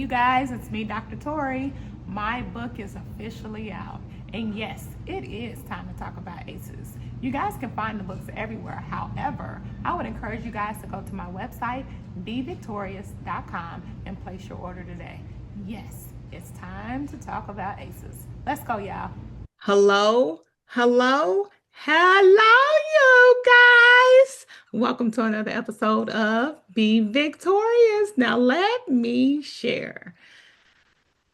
you guys. It's me, Dr. Torie. My book is officially out. And yes, it is time to talk about ACEs. You guys can find the books everywhere. However, I would encourage you guys to go to my website, Be VicTORIEus.com, and place your order today. Yes, it's time to talk about ACEs. Let's go, y'all. Hello, hello, you guys. Welcome to another episode of Be Victorious. Now, let me share.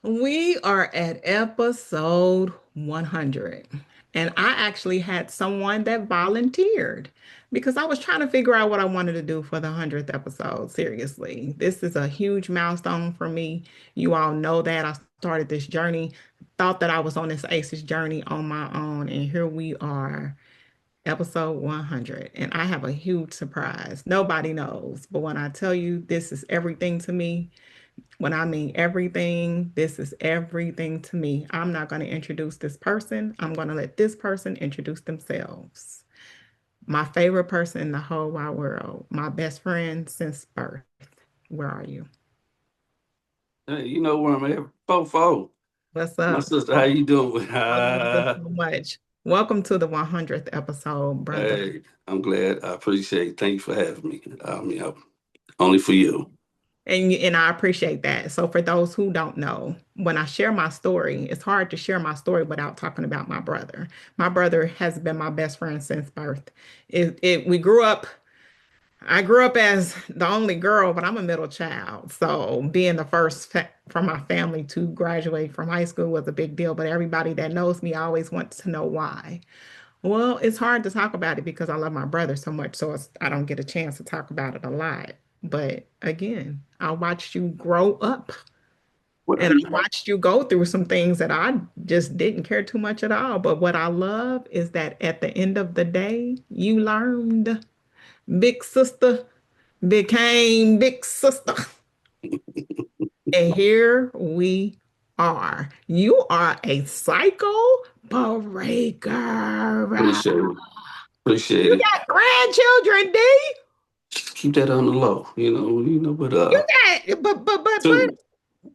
We are at episode 100, and I actually had someone that volunteered because I was trying to figure out what I wanted to do for the 100th episode. Seriously, this is a huge milestone for me. You all know that I started this journey, thought that I was on this ACEs journey on my own, and here we are, episode 100. And I have a huge surprise. Nobody knows, but when I tell you this is everything to me, when I mean everything, this is everything to me. I'm not going to introduce this person. I'm going to let this person introduce themselves. My favorite person in the whole wide world, my best friend since birth. Where are you? Hey, you know where I'm at? Fofo. What's My up? sister, how Oh, you doing? I love you so much. Welcome to the 100th episode, brother. Hey, I'm glad. I appreciate it. Thank you for having me. Only for you. And I appreciate that. So for those who don't know, when I share my story, it's hard to share my story without talking about my brother. My brother has been my best friend since birth. We grew up, I grew up as the only girl, but I'm a middle child. So being the first from my family to graduate from high school was a big deal. But everybody that knows me always wants to know why. Well, it's hard to talk about it because I love my brother so much, so I don't get a chance to talk about it a lot. But again, I watched you grow up Well, and I watched you go through some things that I just didn't care too much at all. But what I love is that at the end of the day, you learned big sister became big sister. And here we are. You are a cycle breaker. appreciate it. Appreciate You it. got grandchildren, D. Just keep that on the low, but You got, two, two, I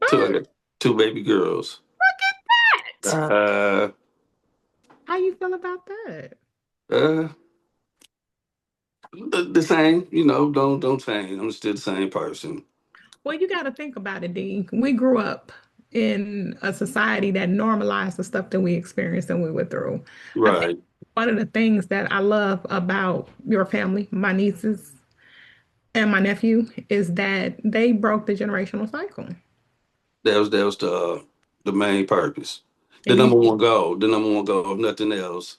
but, got two baby girls. look at that. Uh, How you feel about that? uh, the same, don't change. I'm still the same person. Well, you got to think about it, D. We grew up in a society that normalized the stuff that we experienced and we went through. I think Right. one of the things that I love about your family, my nieces and my nephew, is that they broke the generational cycle. That was the main purpose. The And you number one goal. The number one goal. If nothing else.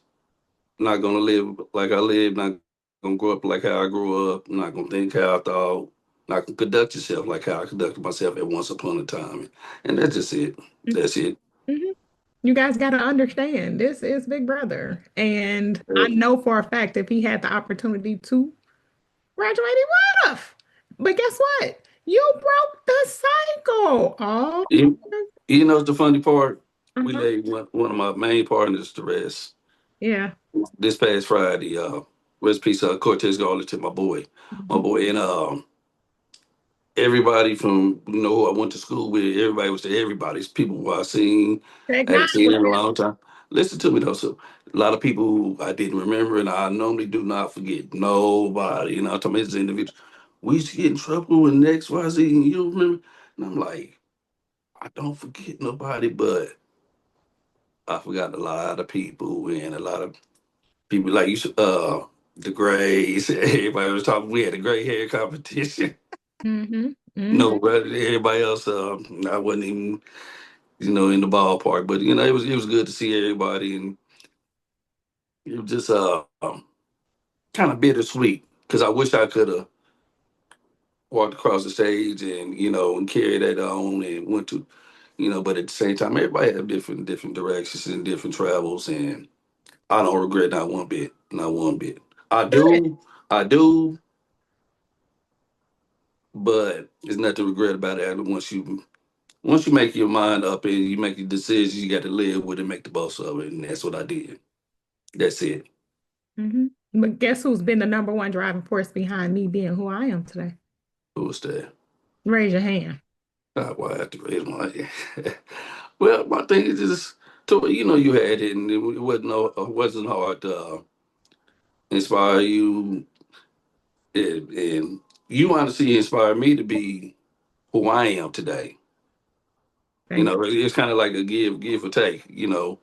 Not gonna live like I lived, not gonna grow up like how I grew up, not gonna think how I thought, not gonna conduct yourself like how I conducted myself at once upon a time. And that's just it. That's it. Mhm. You guys got to understand, this is Big Brother. And I Uh, know for a fact if he had the opportunity to graduate, he would have. But guess what? You broke the cycle. Oh, you, you know the funny part? We uh-huh. laid one of my main partners to rest Yeah. this past Friday. Rest peace Cortez Garland to my Mhm. boy, and everybody from who I went to school with, everybody was there. Everybody's people who I hadn't seen in a Technology. long time. Listen to me though. So a lot of people who I didn't remember, and I normally do not forget nobody. I'm talking about this individual. We used to get in trouble with X, Y, Z, and you remember? And I'm like, I don't forget nobody, but I forgot a lot of people and a lot of people like the Grays. Everybody was talking. We had a gray hair competition. Hmm. Hmm. No, but everybody else, I wasn't even, in the ballpark. But it was good to see everybody, and it was just kind of bittersweet because I wish I could have walked across the stage and and carried that on and went to, But at the same time, everybody have different directions and different travels, and I don't regret not one bit, not one bit. I Good. do, I do, but there's nothing to regret about it once you make your mind up and you make your decisions, you got to live with it, make the most of it, and that's what I did. That's it. Hmm. But guess who's been the number one driving force behind me being who I am today? Who was that? Raise your hand. Well, I have to raise my hand. Well, my thing is just, you know, you had it, and it wasn't it wasn't hard to inspire you, and you honestly inspired me to be who I am today. You Thank know, it's kind of like a give or take. You know,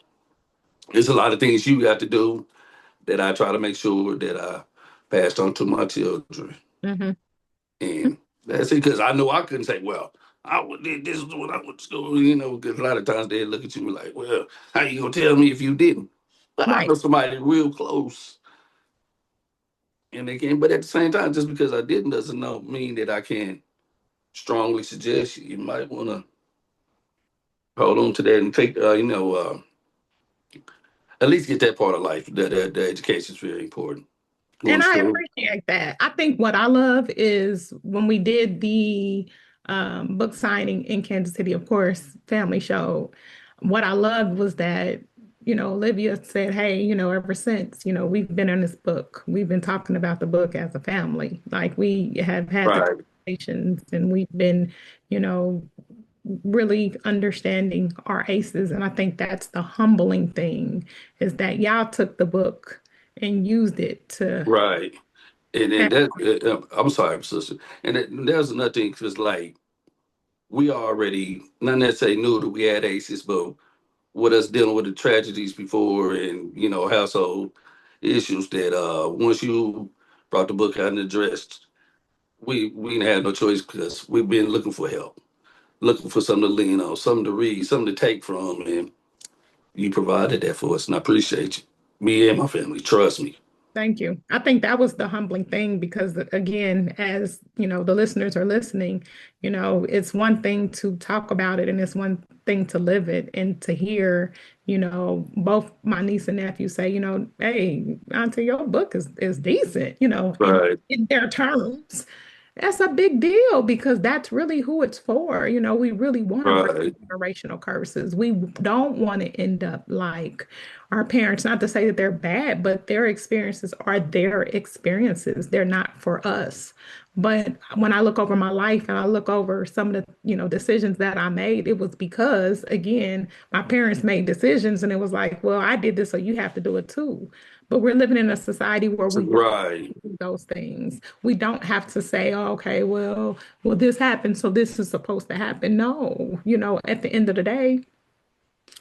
there's a lot of things you got to do that I try to make sure that I passed on to my children, you. and that's it. Because I know I couldn't say, well, did this is when I went to school. You know, because a lot of times they look at you and be like, well, how you gonna tell me if you didn't? But I Right. know somebody real close, and they can. But at the same time, just because I didn't doesn't mean that I can't strongly suggest you might want to hold on to that and take, at least get that part of life. The education is very important. Going And to I school. appreciate that. I think what I love is when we did the book signing in Kansas City, of course, family showed. What I loved was that, Olivia said, hey, ever since, we've been in this book, we've been talking about the book as a family. Like we have had the Right, conversations and we've been, you know, really understanding our aces. And I think that's the humbling thing is that y'all took the book and used it to right. And have, that I'm sorry, sister. And there's another thing because like we already not necessarily knew that we had aces, but with us dealing with the tragedies before and household issues that once you brought the book out and addressed, we didn't have no choice because we've been looking for help, looking for something to lean on, something to read, something to take from, and you provided that for us, and I appreciate you. Me and my family, trust me. thank you. I think that was the humbling thing because again, as the listeners are listening, it's one thing to talk about it and it's one thing to live it and to hear, both my niece and nephew say, hey, Auntie, your book is decent, Right, in their terms. That's a big deal because that's really who it's for. We really want to break right, generational curses. We don't want to end up like our parents, not to say that they're bad, but their experiences are their experiences. They're not for us. But when I look over my life and I look over some of the, decisions that I made, it was because, again, my parents made decisions and it was like, well, I did this, so you have to do it too. But we're living in a society where we don't right, do those things. We don't have to say, oh, okay, well, this happened, so this is supposed to happen. No, at the end of the day,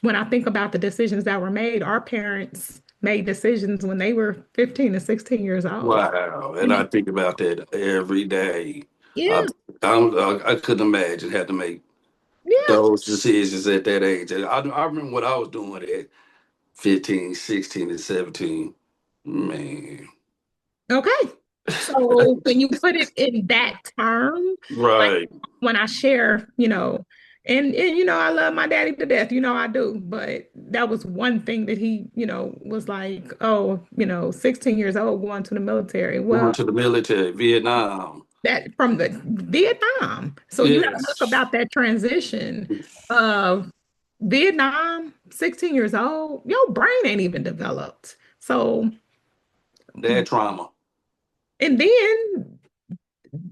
when I think about the decisions that were made, our parents made decisions when they were 15 and 16 years old. wow. And And I think about that every day. I yeah, I couldn't imagine had to make yeah. those decisions at that age. And I remember what I was doing at 15, 16, and 17. Man. Okay. So when you put it in that term, like Right. when I share, and I love my daddy to death, I do, but that was one thing that he, was like, oh, 16 years old going to the military. Going Well, to the military, Vietnam. that from the Vietnam. So you got to look Yes. about that transition of Vietnam, 16 years old, your brain ain't even developed. So, That trauma. and then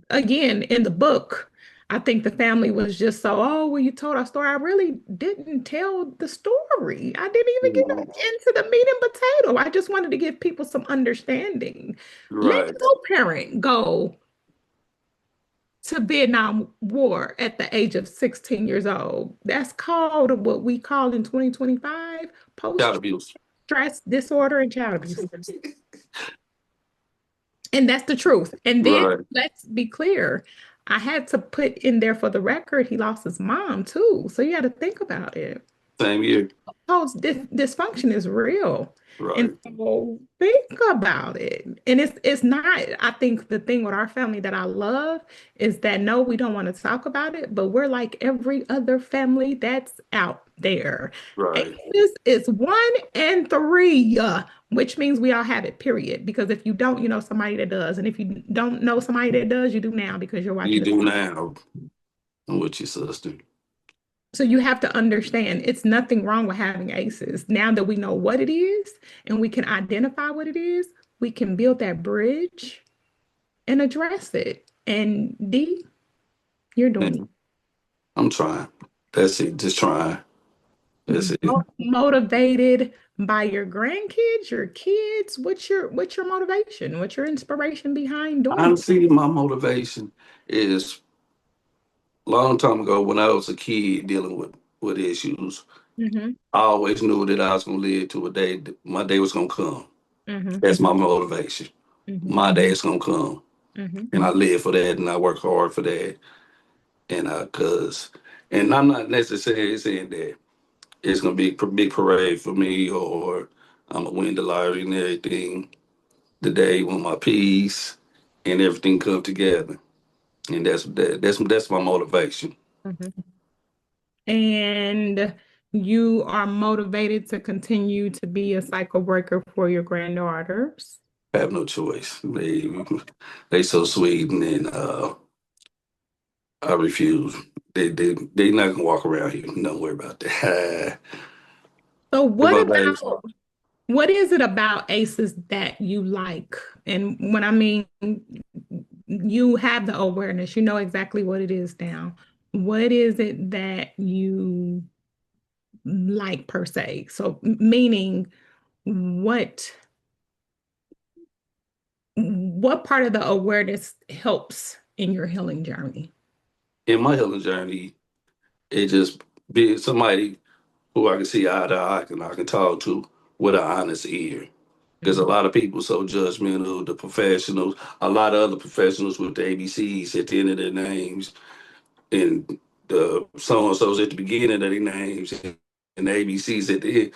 again, in the book, I think the family was just so, oh, well, you told our story. I really didn't tell the story. I didn't even get Mhm. into the meat and potato. I just wanted to give people some understanding. Let Right. your parent go to Vietnam War at the age of 16 years old. That's called what we call in 2025 Child post abuse. stress disorder and child abuse. And that's the truth. And then Right. let's be clear. I had to put in there for the record, he lost his mom too. So you got to think about it. Same year. Post dysfunction is real. And Right. so think about it. And it's not, I think the thing with our family that I love is that no, we don't want to talk about it, but we're like every other family that's out there. Right. Aces is 1 and 3, which means we all have it, period. Because if you don't, you know somebody that does. And if you don't know somebody that does, you do now because you're You watching it. do now. I'm with your sister. So you have to understand it's nothing wrong with having aces. Now that we know what it is and we can identify what it is, we can build that bridge and address it. And D, you're doing it. I'm trying. That's it. Just trying. That's it. Motivated by your grandkids, your kids? What's your motivation? What's your inspiration behind doing this? Honestly, my motivation is a long time ago when I was a kid dealing with issues. Mm-hmm. I always knew that I was gonna live to a day. My day was gonna come. Mm-hmm. That's my motivation. Mm-hmm. My day is gonna come, Mm-hmm. and I live for that, and I work hard for that. And and I'm not necessarily saying that it's gonna be a big parade for me, or I'm gonna win the lottery and everything. The day when my peace and everything come together, and that's my motivation. Mm-hmm. And you are motivated to continue to be a cycle breaker for your granddaughters. I have no choice. They so sweet, and then I refuse. They not gonna walk around here. Don't worry about that. So It's what my baby. about what is it about ACEs that you like? And when I mean you have the awareness, you know exactly what it is now. What is it that you like per se? So meaning what what part of the awareness helps in your healing journey? In my healing journey, it just be somebody who I can see eye to eye and I can talk to with an honest ear. Because a Mhm. lot of people so judgmental, the professionals, a lot of other professionals with the ABCs at the end of their names, and the so and so's at the beginning of their names, and the ABCs at the end.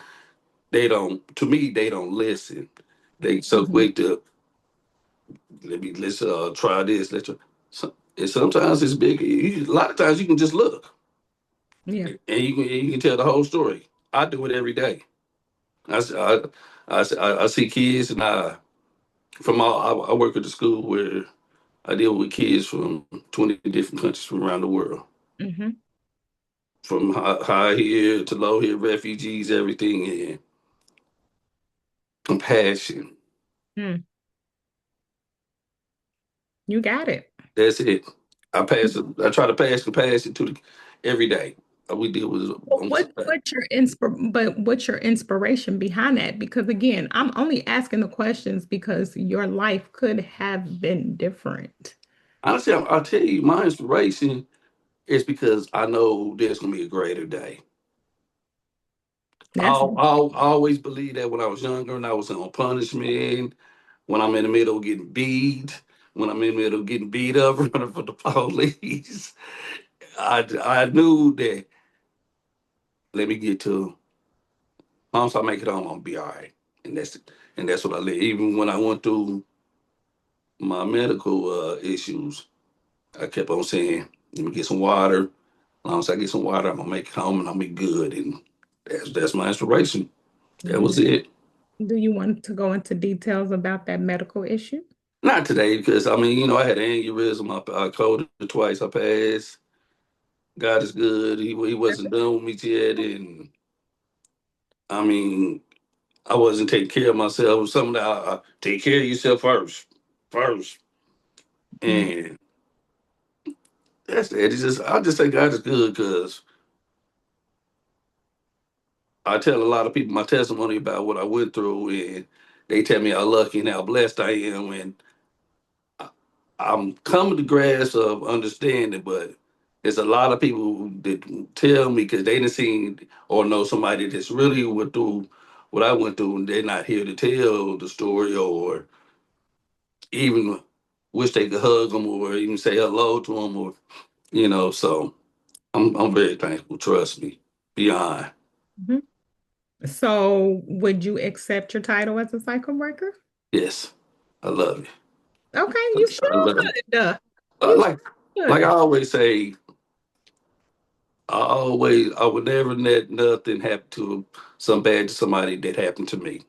They don't. To me, they don't listen. They so Mhm. quick to let's try this. And sometimes it's big. A lot of times you can just look Yeah. and you can tell the whole story. I do it every day. I s- I, I see kids and I work at the school where I deal with kids from 20 different countries from around the world, Hmm. from high here to low here, refugees, everything, and compassion. Mm, you got it. That's it. I try to pass compassion to every day. We deal with it But almost every day. what's your inspiration behind that? Because again, I'm only asking the questions because your life could have been different. Honestly, I'll tell you, my inspiration is because I know there's gonna be a greater day. That's I always believe that when I was younger and I was on punishment, when I'm in the middle of getting beat, when I'm in the middle of getting beat up running for the police, I knew that let me get to once I make it home, I'll be all right. And that's what I live. Even when I went through my medical issues, I kept on saying, let me get some water. As long as I get some water, I'm gonna make it home and I'll be good. And that's my inspiration. That was Mhm. it. Do you want to go into details about that medical issue? Not today, because I mean, I had an aneurysm. I coded it twice. I passed. God is good. He wasn't done with me yet, and I mean, I wasn't taking care of myself. Something that I take care of yourself first, Mm, and that's it. I just say God is good because I tell a lot of people my testimony about what I went through, and they tell me how lucky and how blessed I am, and I'm coming to grasp of understanding, but there's a lot of people that tell me because they didn't see or know somebody that's really went through what I went through, and they're not here to tell the story or even wish they could hug them or even say hello to them or So I'm very thankful. Trust me, beyond. mhm. So, would you accept your title as a cycle breaker? Yes, I love it. Okay, you I love it. should. Uh, You like like I should. always say, I would never let nothing happen to some bad to somebody that happened to me,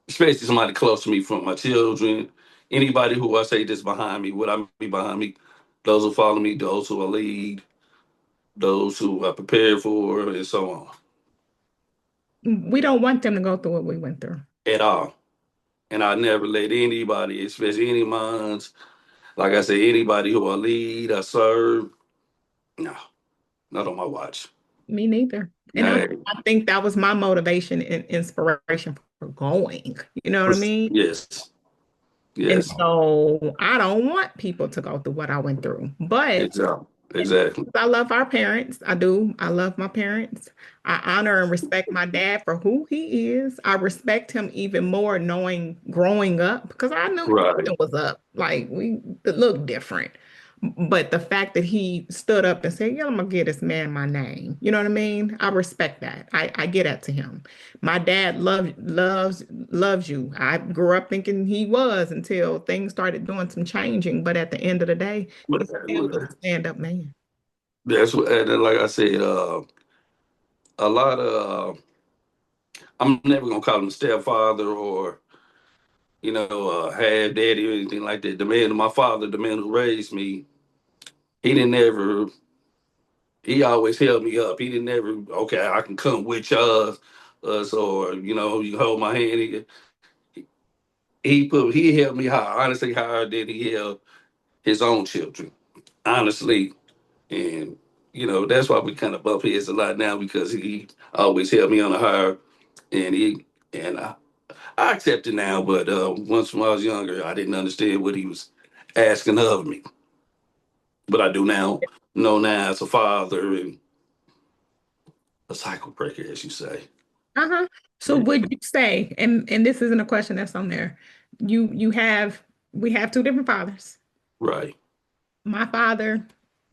especially somebody close to me, from my children, anybody who I say that's behind me. What I mean behind me, those who follow me, those who I lead, those who I prepare for, and so on. We don't want them to go through what we went through. At all, and I never let anybody, especially any minds, like I say, anybody who I lead, I serve. No, not on my watch. Me neither. And Hey, I think that was my motivation and inspiration for going. You know what I mean? yes, And yes, so I don't want people to go through what I went through. But exactly, exactly. I love our parents. I do. I love my parents. I honor and respect my dad for who he is. I respect him even more knowing growing up because I knew Right. something was up. Like we looked different. But the fact that he stood up and said, "Yeah, I'm gonna give this man my name." You know what I mean? I respect that. I get that to him. My dad loves you. I grew up thinking he was until things started doing some changing. But at the end of the day, he But still was a stand-up man. that's what, and then, like I said, a lot of I'm never gonna call him stepfather or half daddy or anything like that. The man, my father, the man who raised me, he didn't ever. He always held me up. He didn't ever. Okay, I can come with us, or you hold my hand. He held me high, honestly higher than he held his own children, honestly, and that's why we kind of bump heads a lot now because he always held me on a higher, and I accept it now. But once when I was younger, I didn't understand what he was asking of me, but I do now. Know now as a father and a cycle breaker, as you say. Uh-huh. So Yeah. would you say, and this isn't a question that's on there, you have we have two different fathers. Right. My father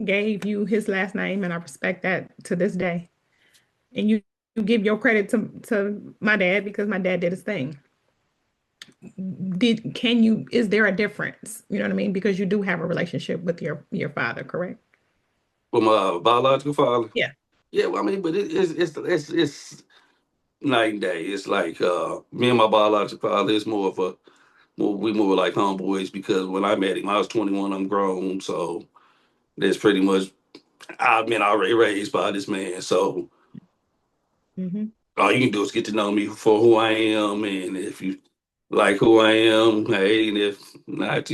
gave you his last name, and I respect that to this day. And you give your credit to my dad because my dad did his thing. Is there a difference? You know what I mean? Because you do have a relationship with your father, correct? With my biological father. Yeah. Yeah, well, I mean, but it's night and day. It's like me and my biological father is more of a we more like homeboys because when I met him, I was 21. I'm grown, so that's pretty much I've been already raised by this man. So Hmm. all you can do is get to know me for who I am, and if you like who I am, hey, and if not,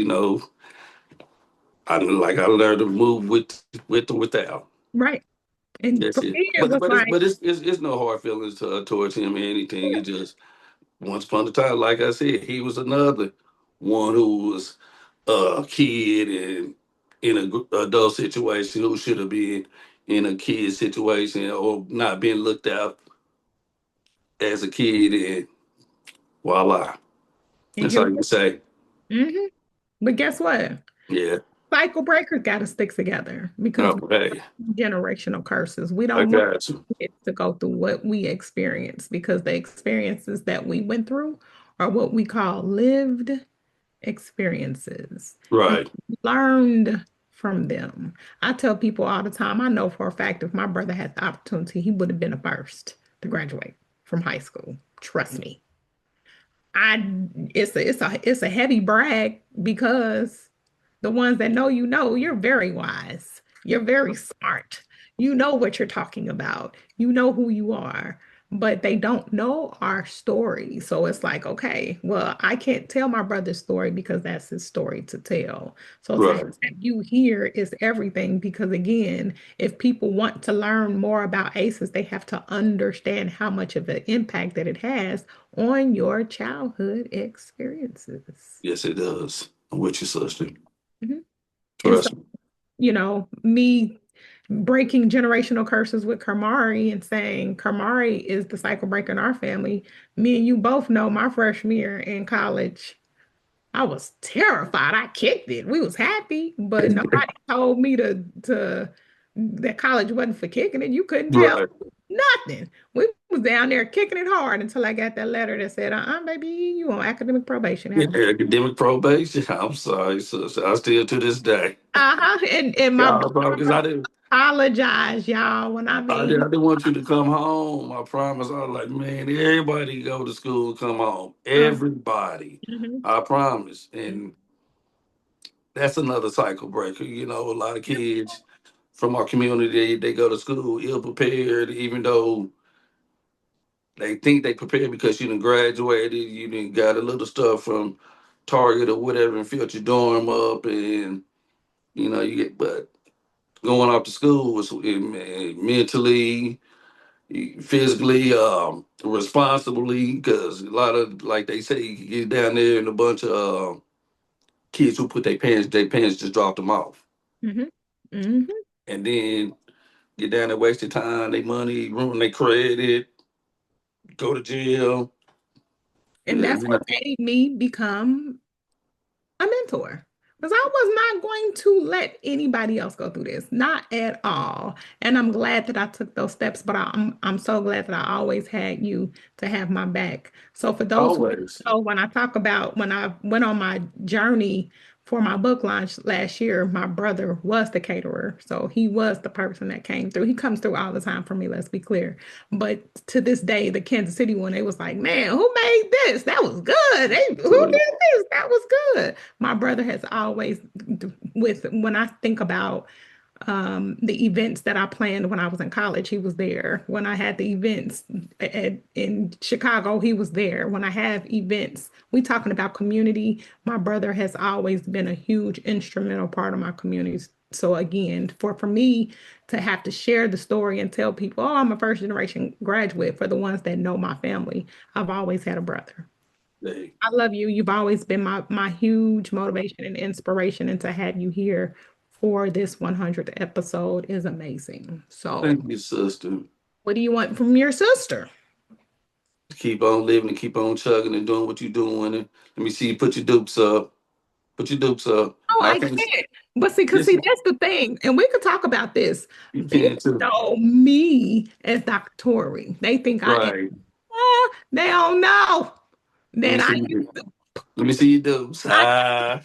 I learned to move with or without. Right. And That's for it. me, it was like, It's no hard feelings towards him or anything. It just once upon a time, like I said, he was another one who was a kid and in a adult situation who should have been in a kid situation or not being looked out as a kid, and voila. and That's here all we you can say. hmm But guess what? Yeah. Cycle breakers got to stick together because Oh, hey, generational curses. We I don't want got you. it to go through what we experience because the experiences that we went through are what we call lived experiences. And Right. we learned from them. I tell people all the time, I know for a fact if my brother had the opportunity, he would have been the first to graduate from high school. Trust me. I it's a heavy brag because the ones that know you're very wise. You're very smart. You know what you're talking about. You know who you are, but they don't know our story. So it's like, okay, well, I can't tell my brother's story because that's his story to tell. So to have Right. you here is everything because again, if people want to learn more about ACEs, they have to understand how much of an impact that it has on your childhood experiences. Yes, it does. I'm with you, sister. Mhm. And so, Trust me. me breaking generational curses with Kamari and saying Kamari is the cycle breaker in our family. Me and you both know my freshman year in college, I was terrified. I kicked it. We was happy, but nobody told me to that college wasn't for kicking it. You couldn't tell Right. nothing. We was down there kicking it hard until I got that letter that said, baby, you on academic probation. Yeah, Have a academic probation. I'm sorry, sister. I still to this day. uh-huh. And my Yeah, because apologize, y'all. When I mean, I didn't want you to come home. I promise. I was like, man, everybody go to school, come home. uh, Everybody. mhm. I promise. And that's another cycle breaker. A lot of kids from our community, they go to school ill prepared, even though they think they prepared because you done graduated, you done got a little stuff from Target or whatever and filled your dorm up and you get but going off to school was mentally, physically, responsibly, because a lot of, like they say, you get down there and a bunch of kids who put their parents just dropped them off, Mm-hmm. Mm-hmm. and then get down there wasting time, their money, ruin their credit, go to jail. And Yeah, that's what made me become a mentor. Because I was not going to let anybody else go through this, not at all. And I'm glad that I took those steps, but I'm so glad that I always had you to have my back. So for those who always. don't know, when I talk about when I went on my journey for my book launch last year, my brother was the caterer. So he was the person that came through. He comes through all the time for me, let's be clear. But to this day, the Kansas City one, they was like, man, who made this? That was good. Who did this? That was good. My brother has always, with when I think about the events that I planned when I was in college, he was there. When I had the events in Chicago, he was there. When I have events, we talking about community. My brother has always been a huge instrumental part of my communities. So again, for me to have to share the story and tell people, oh, I'm a first generation graduate, for the ones that know my family, I've always had a brother. Hey, I love you. You've always been my huge motivation and inspiration, and to have you here for this 100th episode is amazing. So, thank you, sister. what do you want from your sister? Keep on living and keep on chugging and doing what you're doing. And let me see you put your dupes up. Put your dupes up. Oh, I I can't. can't. But see, because Yes, see, that's the thing, and we could talk about this. you People can too. know me as Dr. Torie. They think I am. Right. They don't know Let me that see I you. used to. Let me see your dupes. I Ah.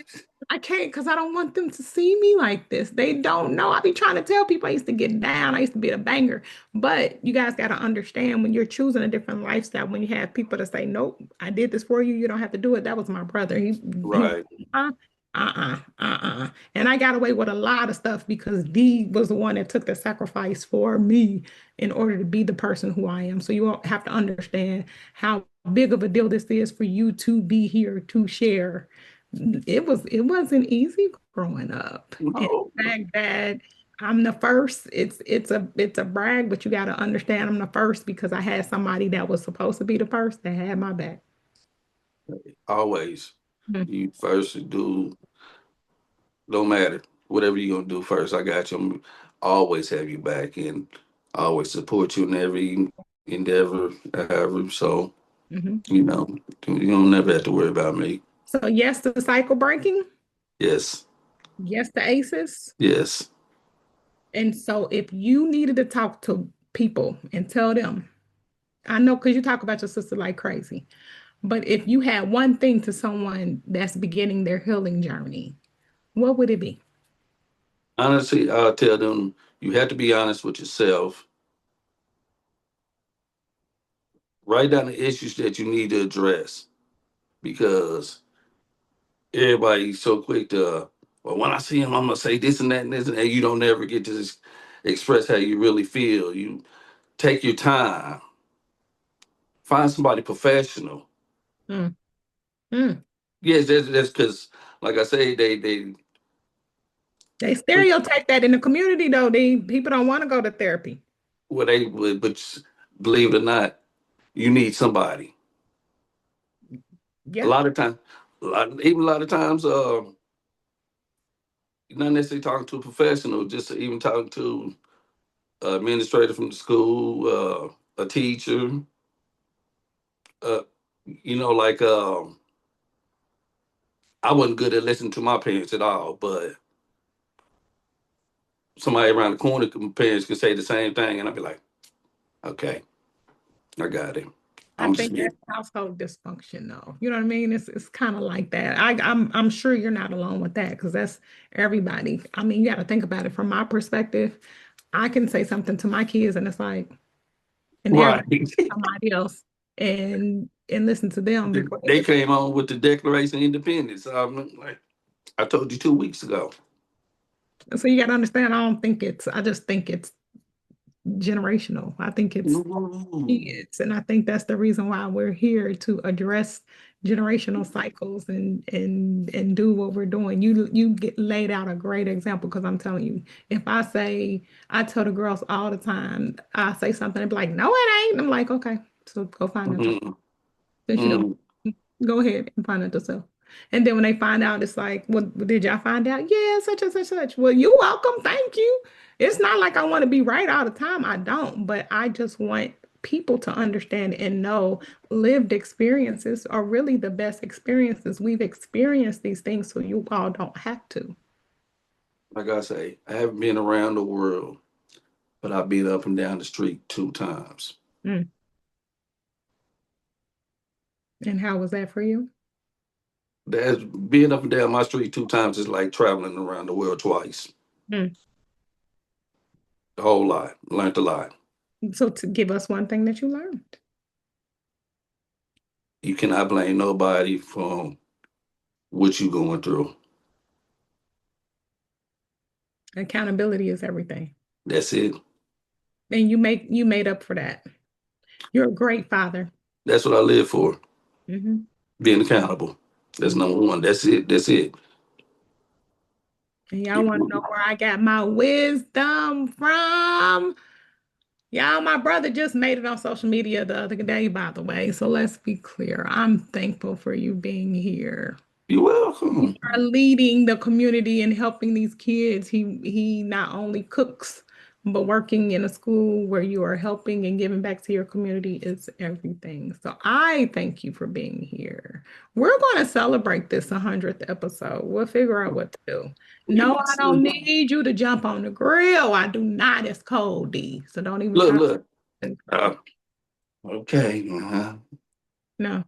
I can't because I don't want them to see me like this. They don't know. I be trying to tell people I used to get down. I used to be a banger. But you guys got to understand when you're choosing a different lifestyle, when you have people to say, nope, I did this for you. You don't have to do it. That was my brother. He Right. uh, and I got away with a lot of stuff because D was the one that took the sacrifice for me in order to be the person who I am. So you all have to understand how big of a deal this is for you to be here to share. It wasn't easy growing up. And No. the fact that I'm the first, it's a brag, but you got to understand I'm the first because I had somebody that was supposed to be the first that had my back. Always. Mhm. You first do. Don't matter. Whatever you're gonna do first, I got you. I'm always have you back and always support you in every endeavor I have. So Mhm. you know, you don't never have to worry about me. So yes to cycle breaking, Yes. yes to ACEs. Yes. And so if you needed to talk to people and tell them, I know because you talk about your sister like crazy, but if you had one thing to someone that's beginning their healing journey, what would it be? Honestly, I'll tell them you have to be honest with yourself. Write down the issues that you need to address because everybody's so quick to, well, when I see him, I'm gonna say this and that and this, and you don't ever get to express how you really feel. You take your time, find somebody professional. Mm, mm. Yes, that's because, like I say, they They stereotype that in the community, though. People don't want to go to therapy. well they would, but believe it or not, you need somebody. A Yeah, lot of times, even a lot of times, not necessarily talking to a professional, just even talking to administrator from the school, a teacher. Uh, like I wasn't good at listening to my parents at all, but somebody around the corner, parents could say the same thing, and I'd be like, okay, I got it. I I'm just think getting that's household dysfunction, though. You know what I mean? It's kind of like that. I'm sure you're not alone with that because that's everybody. I mean, you got to think about it from my perspective. I can say something to my kids, and it's like, and they're right. going to somebody else and listen to them before they They get. came on with the Declaration of Independence. I'm like, I told you 2 weeks ago. So you got to understand. I don't think it's. I just think it's generational. I think it's No. kids. And I think that's the reason why we're here to address generational cycles and do what we're doing. You get laid out a great example because I'm telling you, if I say I tell the girls all the time, I say something and be like, no, it ain't. I'm like, okay, so go find it yourself. Mhm. Since you don't Mhm. go ahead and find it yourself. And then when they find out, it's like, well, did y'all find out? Yeah, such and such, such. Well, you're welcome. Thank you. It's not like I want to be right all the time. I don't, but I just want people to understand and know lived experiences are really the best experiences. We've experienced these things so you all don't have to. Like I say, I haven't been around the world, but I've been up and down the street 2 times. Mm. And how was that for you? That's being up and down my street 2 times is like traveling around the world twice. Mm. A whole lot. Learned a lot. So to give us one thing that you learned. You cannot blame nobody for what you going through. Accountability is everything. That's it. And you made up for that. You're a great father. That's what I live for. Hmm. Being accountable. That's number one. That's it. That's it. And y'all want to know where I got my wisdom from? Y'all, my brother just made it on social media the other day, by the way. So let's be clear. I'm thankful for you being here. You're You welcome. are leading the community and helping these kids. He not only cooks, but working in a school where you are helping and giving back to your community is everything. So I thank you for being here. We're going to celebrate this 100th episode. We'll figure out what to do. No, I Yes. don't need you to jump on the grill. I do not. It's cold, D. So don't even Look, try look. to. Uh, okay. No,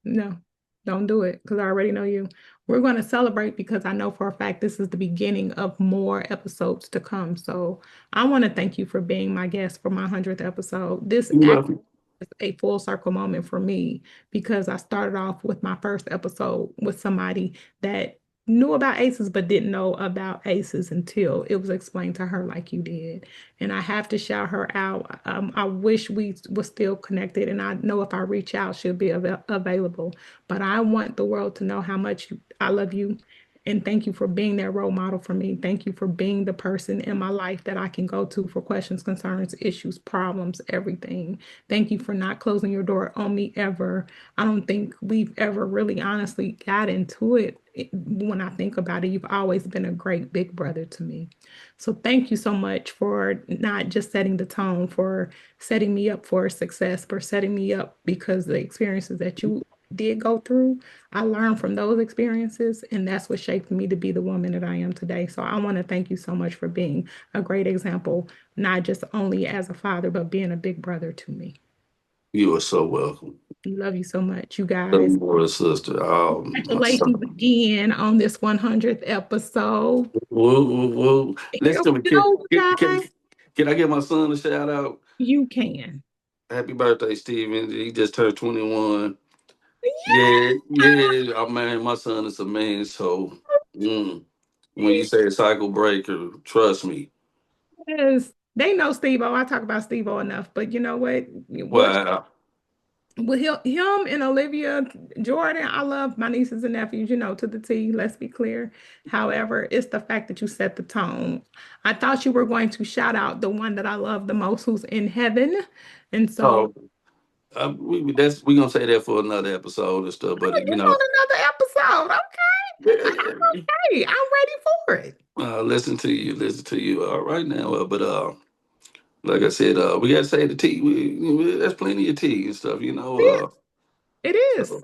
no, don't do it because I already know you. We're going to celebrate because I know for a fact this is the beginning of more episodes to come. So I want to thank you for being my guest for my 100th episode. This You're welcome. is a full circle moment for me because I started off with my first episode with somebody that knew about ACEs but didn't know about ACEs until it was explained to her like you did. And I have to shout her out. I wish we were still connected, and I know if I reach out, she'll be available. But I want the world to know how much I love you. And thank you for being that role model for me. Thank you for being the person in my life that I can go to for questions, concerns, issues, problems, everything. Thank you for not closing your door on me ever. I don't think we've ever really honestly got into it. When I think about it, you've always been a great big brother to me. So thank you so much for not just setting the tone, for setting me up for success, for setting me up because the experiences that you did go through, I learned from those experiences, and that's what shaped me to be the woman that I am today. So I want to thank you so much for being a great example, not just only as a father, but being a big brother to me. You are so welcome. Love you so much, you guys. Love you, sister. Oh, my Congratulations son. again on this 100th episode. Whoa, whoa, whoa. Here Listen to me. we go, guys. Can I give my son a shout out? You can. Happy birthday, Steven. He just turned 21. Yes. Yeah, yeah. I mean, my son is a man, so mm, when you say a cycle breaker, trust me. Yes. They know Steve-O. I talk about Steve-O enough, but you know what? What Wow. with him and Olivia Jordan, I love my nieces and nephews, to the T, let's be clear. However, it's the fact that you set the tone. I thought you were going to shout out the one that I love the most, who's in heaven. And so Oh, we gonna say that for another episode and stuff. But you want another episode. Okay. yeah, Hey, I'm ready for it. listen to you, listen to you. All right now, but like I said, we gotta say the tea. There's plenty of tea and stuff, you know. It is. So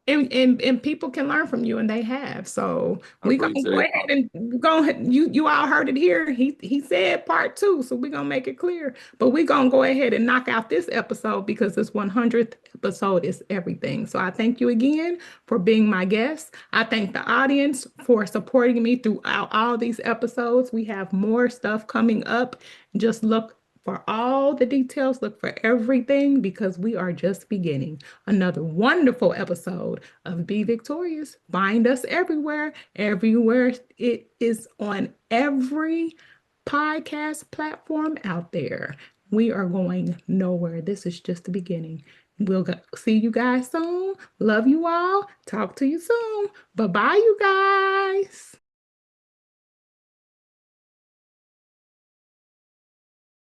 And people can learn from you, and they have. So I we gonna go appreciate ahead and go ahead. You all heard it here. He said part two, so we're gonna make it clear. But we're gonna go ahead and knock out this episode because this 100th episode is everything. So I thank you again for being my guest. I thank the audience for supporting me throughout all these episodes. We have more stuff coming up. Just look for all the details, look for everything because we are just beginning another wonderful episode of Be Victorious. Find us everywhere. Everywhere it is on every podcast platform out there. We are going nowhere. This is just the beginning. We'll see you guys soon. Love you all. Talk to you soon. Bye-bye, you guys.